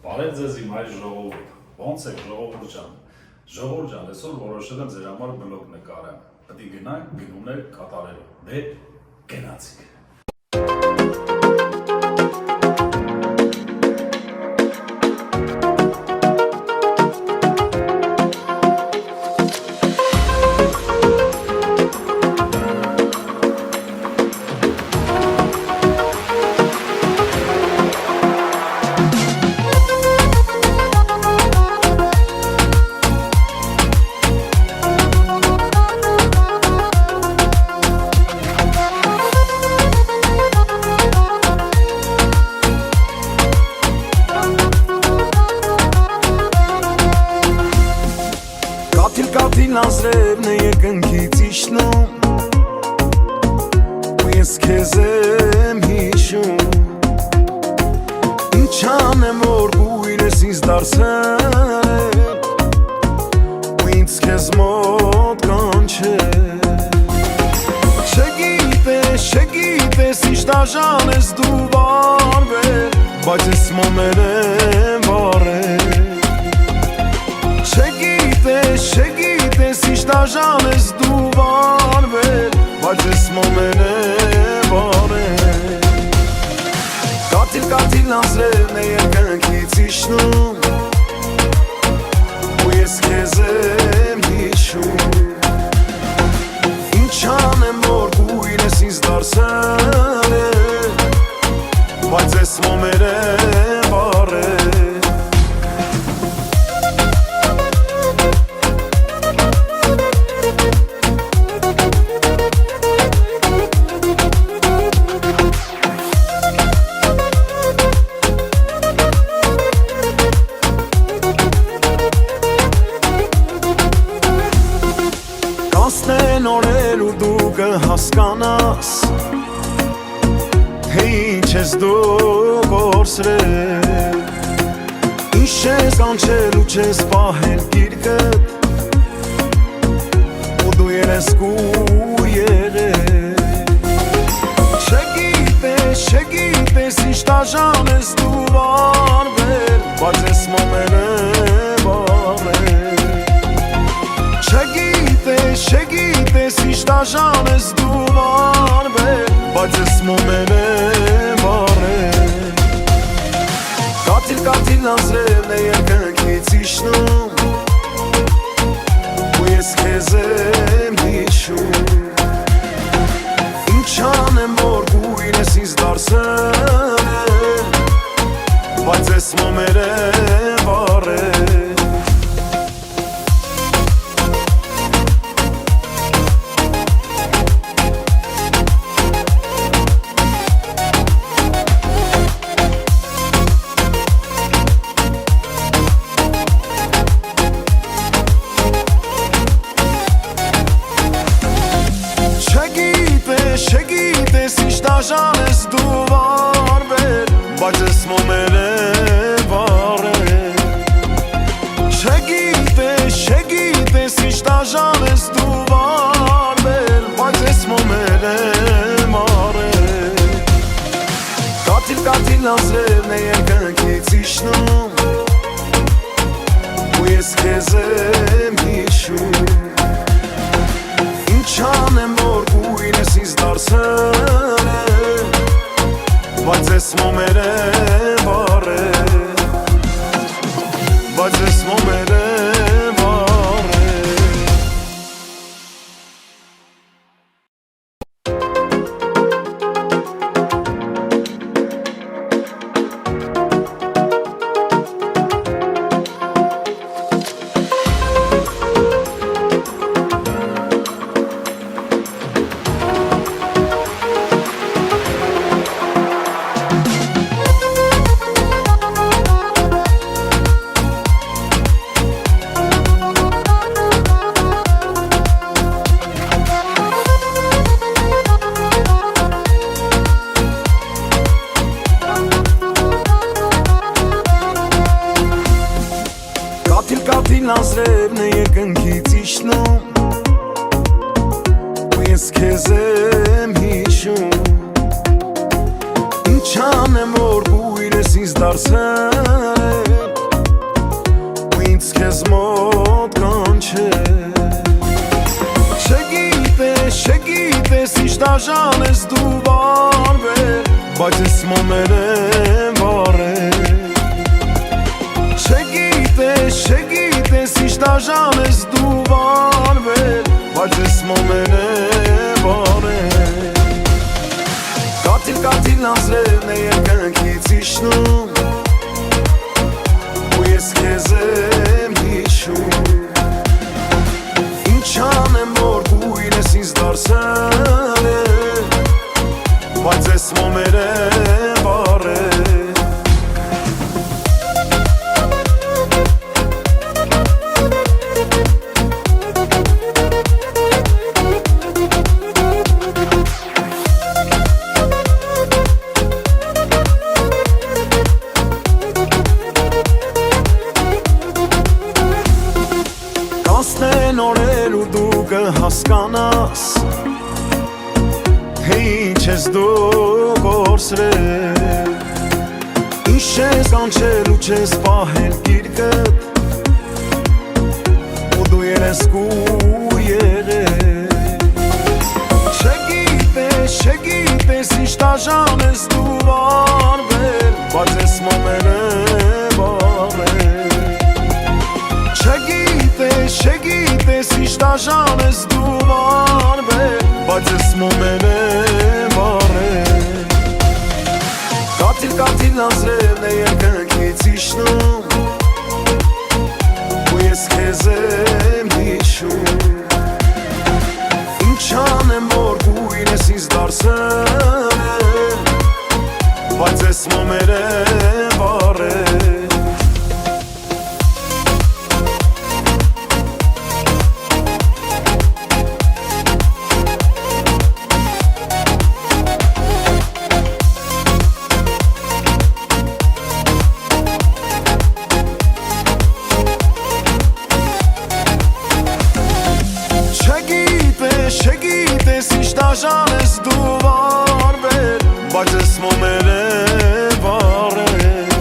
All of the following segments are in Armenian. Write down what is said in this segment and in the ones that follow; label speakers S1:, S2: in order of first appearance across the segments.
S1: Բարև ձեզ իմ հայ ժողովուրդ, ոնց եք ժողովուրդ ջան, այսօր որոշել եմ ձեր համար բլոգ նկարեմ, պետք է գնանք գնումներ կատարելու, դե գնացինք։
S2: Կաթիլ անձրևն է երկնքից իջնում ու ես քեզ եմ հիշում Ինչ անեմ որ բույր ես ինձ դարձել ու ինձ քեզ մոտ կանչել Չգիտես ինչ դաժան ես դու վարվել բայց ես մոմեր եմ վարել Չգիտես ինչ դաժան ես դու վարվել բայց ես մոմեր եմ վարել Կաթիլ անձրևն է երկնքից իջնում ու ես քեզ եմ հիշում Ինչ անեմ որ բույր ես ինձ դարձել բայց ես մոմեր եմ վարել Կանցնեն օրեր ու դու կհասկանաս Թե ինչ ես դու կորսրել Ինչ ես կանչել ու չես պահել գիրկդ Ու դու երեսկու եղել Չգիտես ինչ դաժան ես դու վարվել Բայց ես մոմեր եմ վարել Չգիտես ինչ դաժան ես դու վարվել Բայց ես մոմեր եմ վարել Կաթիլ անձրևն է երկնքից իջնում ու ես քեզ եմ հիշում Ինչ անեմ որ բույր ես ինձ դարձել Բայց ես մոմեր եմ վարել Չգիտես ինչ դաժան ես դու վարվել Բայց ես մոմեր եմ վարել Չգիտես ինչ դաժան ես դու վարվել Բայց ես մոմեր եմ վարել Կաթիլ անձրևն է երկնքից իջնում ու ես քեզ եմ հիշում Ինչ անեմ որ բույր ես ինձ դարձել Բայց ես մոմեր եմ վարել Բայց ես մոմեր եմ վարել Կաթիլ անձրևն է երկնքից իջնում ու ես քեզ եմ հիշում Ինչ անեմ որ բույր ես ինձ դարձել դաժան ես դու վարվել, բայց ես մոմեր եմ վարել Չգիտես ինչ դաժան ես դու վարվել, բայց ես մոմեր եմ վարել Կաթիլ անձրևն է երկնքից իջնում ու ես քեզ եմ հիշում Ինչ անեմ որ գույն ես ինձ դարձել բայց ես մոմեր եմ վարել Նորեր ու դու կհասկանաս Թե ինչ ես դու կորսրել Ինչ ես կանչել ու չես պահել գիրկըտ Ու դու երեսկու եղել Չգիտես ինչ դաժան ես դու վարվել Բայց ես մոմեր եմ վարել Չգիտես ինչ դաժան ես դու վարվել Բայց ես մոմեր եմ վարել Կաթիլ անձրևն է երկնքից իջնում Ու ես քեզ եմ հիշում Ինչ անեմ որ գույն ես ինձ դարձել Բայց ես մոմեր եմ վարել Չգիտես ինչ դաժան ես դու վարվել Բայց ես մոմեր եմ վարել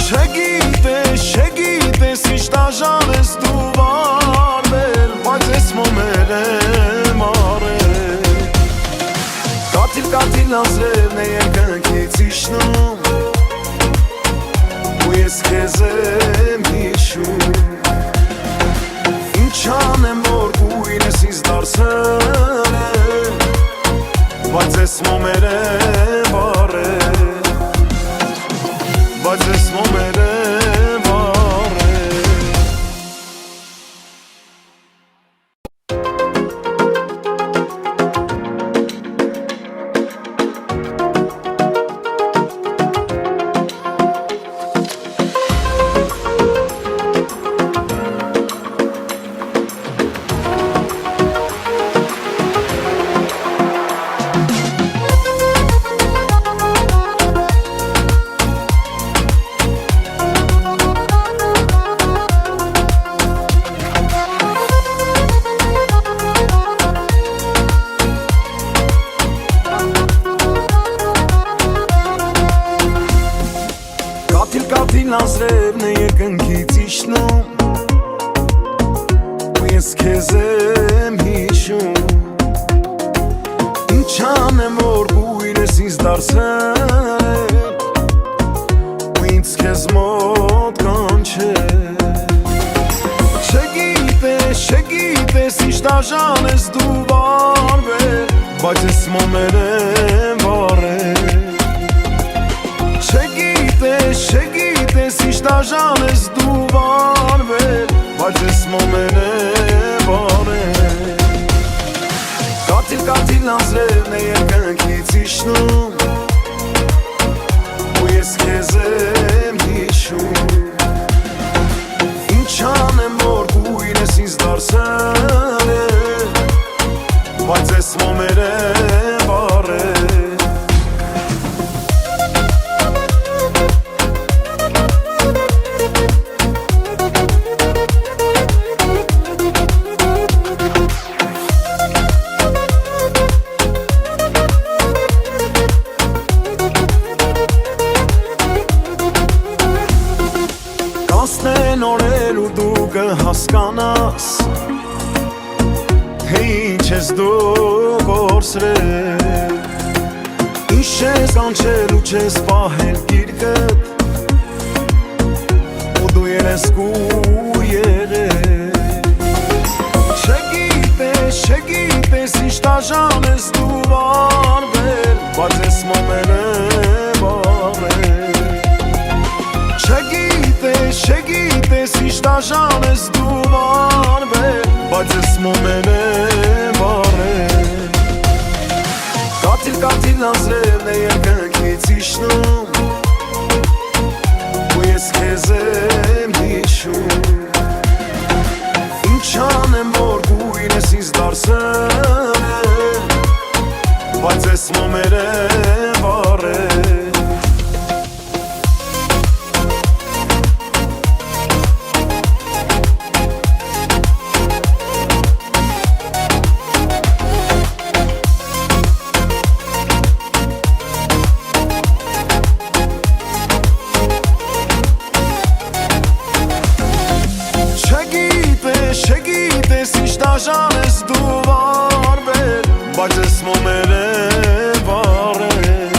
S2: Չգիտես ինչ դաժան ես դու վարվել Բայց ես մոմեր եմ վարել Կաթիլ անձրևն է երկնքից իջնում Ու ես քեզ եմ հիշում Ինչ անեմ որ գույն ես ինձ դարձել Բայց ես մոմեր եմ վարել Բայց ես մոմեր եմ վարել Կաթիլ անձրևն է երկնքից իջնում Ու ես քեզ եմ հիշում Ինչ անեմ որ գույն ես ինձ դարձել Ու ինձ քեզ մոտ կանչել Չգիտես ինչ դաժան ես դու վարվել Բայց ես մոմեր եմ վարել Չգիտես ինչ դաժան ես դու վարվել Բայց ես մոմեր եմ վարել Կաթիլ անձրևն է երկնքից իջնում Ու ես քեզ եմ հիշում Ինչ անեմ որ գույն ես ինձ դարձել Բայց ես մոմեր եմ վարել Նորեր ու դու կհասկանաս թե ինչ ես դու կորսրել Ինչ ես անչել ու չես պահել գիրկըտ ու դու երեսկու եղել Չգիտես ինչ տաժան ես դու վարվել բայց ես մոմերը վարել Չգիտես ինչ տաժան ես դու վարվել բայց ես մոմերը վարել Կաթիլ անձրևն է երկնքից իջնում ու ես քեզ եմ հիշում Ինչ անեմ որ գույն ես ինձ դարձել բայց ես մոմեր եմ վառել Չգիտես ինչ տաժան ես դու վարվել բայց ես մոմեր եմ վառել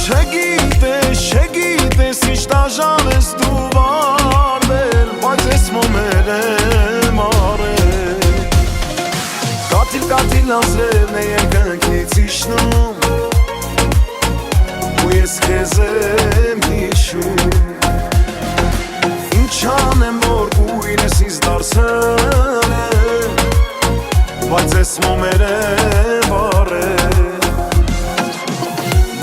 S2: Չգիտես ինչ տաժան ես դու վարվել բայց ես մոմեր եմ վառել Կաթիլ անձրևն է երկնքից իջնում ու ես քեզ եմ հիշում Ինչ անեմ որ գույն ես ինձ դարձել բայց ես մոմեր եմ վառել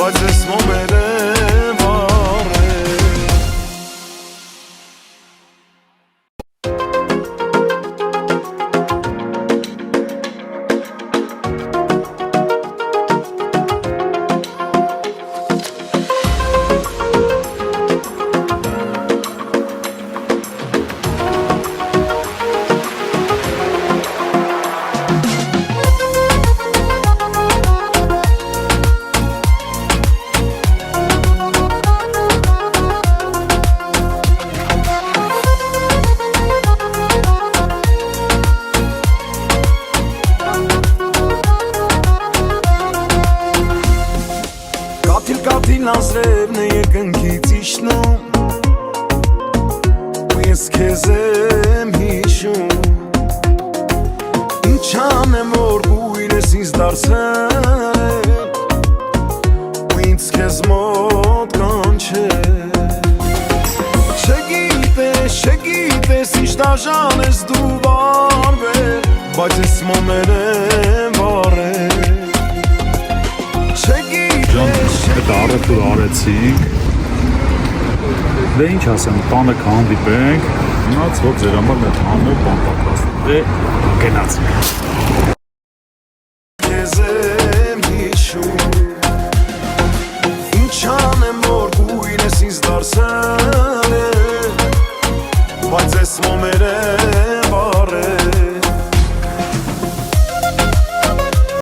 S2: բայց ես մոմեր եմ վառել Կաթիլ անձրևն է երկնքից իջնում ու ես քեզ եմ հիշում Ինչ անեմ որ գույն ես ինձ դարձել ու ինձ քեզ մոտ կանչել Չգիտես ինչ տաժան ես դու վարվել բայց ես մոմեր եմ վառել
S3: Այդ առևտուր արեցինք Դե ինչ ասեմ, տանը կհանդիպենք Մնաց, որ ձեր համար մեր հանրը բան պատրաստ Դե գնացինք
S2: Քեզ